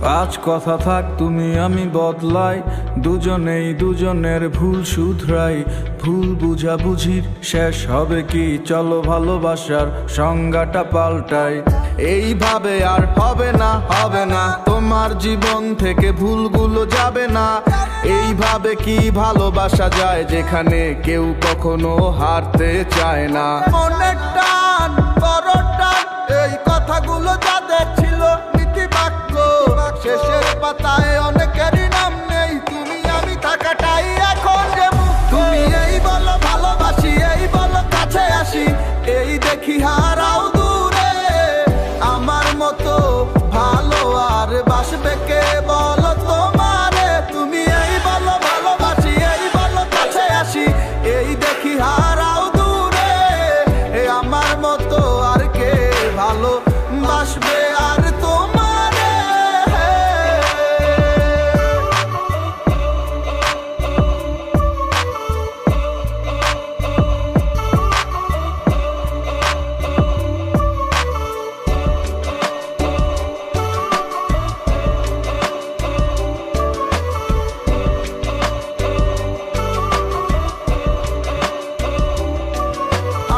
আজ কথা থাক তুমি আমি বদলাই, দুজনেই দুজনের ভুল শুধরাই। ভুল বুঝাবুঝির শেষ হবে কি, চলো ভালোবাসার সংজ্ঞাটা পাল্টাই। এইভাবে আর হবে না, হবে না, তোমার জীবন থেকে ভুলগুলো যাবে না। এইভাবে কি ভালোবাসা যায় যেখানে কেউ কখনো হারতে চায় না। মনের টান বড় টান, এই কথাগুলো যাদের ছিল নীতি বাক্য, শেষের পাতায় অনেকেরই নাম নেই। তুমি আমি থাকাটাই এখন যে মুখ্য। তুমি এই বলো ভালোবাসি, এই বলো কাছে আসি, এই দেখি হারাও দূরে। আমার মতো ভালো আর বাসবে কে বলো তোমারে। তুমি এই বলো ভালোবাসি, এই বলো কাছে আসি, এই দেখি হারাও দূরে। আমার মতো আর কে ভালো বাসবে আর তোমারে।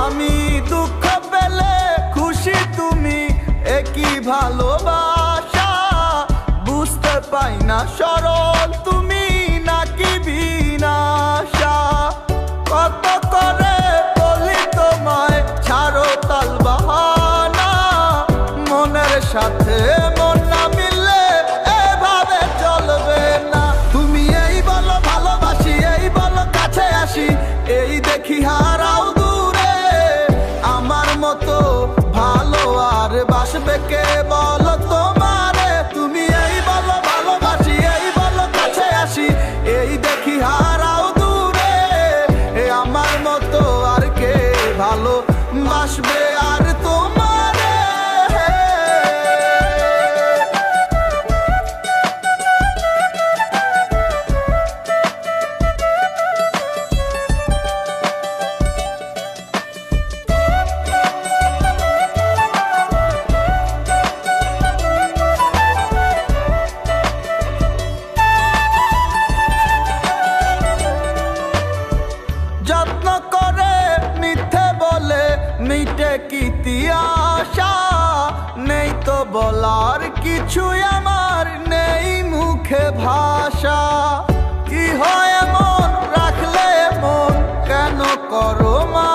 আমি দুঃখ পেলে খুশি তুমি, একই ভালোবাসা। বুঝতে পাই না সরল তুমি নাকি বিনাশা। কত করে বলি তোমায় ছাড়ো তাল বাহানা, মনের সাথে মন না মিললে এভাবে চলবে না। তুমি এই বলো ভালোবাসি, এই বলো কাছে আসি, এই দেখি হারাও দূরে। আমার মতো ভালো আর বাসবে কে বলো তোমারে। তুমি এই বলো ভালোবাসি, এই বলো কাছে আসি, এই দেখি হারাও দূরে। আমার মতো আর কে ভালো বাসবে আর তোমারে। যত্ন করে মিথ্যে বলে মিটে কি তিয়াশা। নেই তো বলার কিছুই আমার, নেই মুখে ভাষা। কি হয় এমন রাখলে মন, কেন করো মা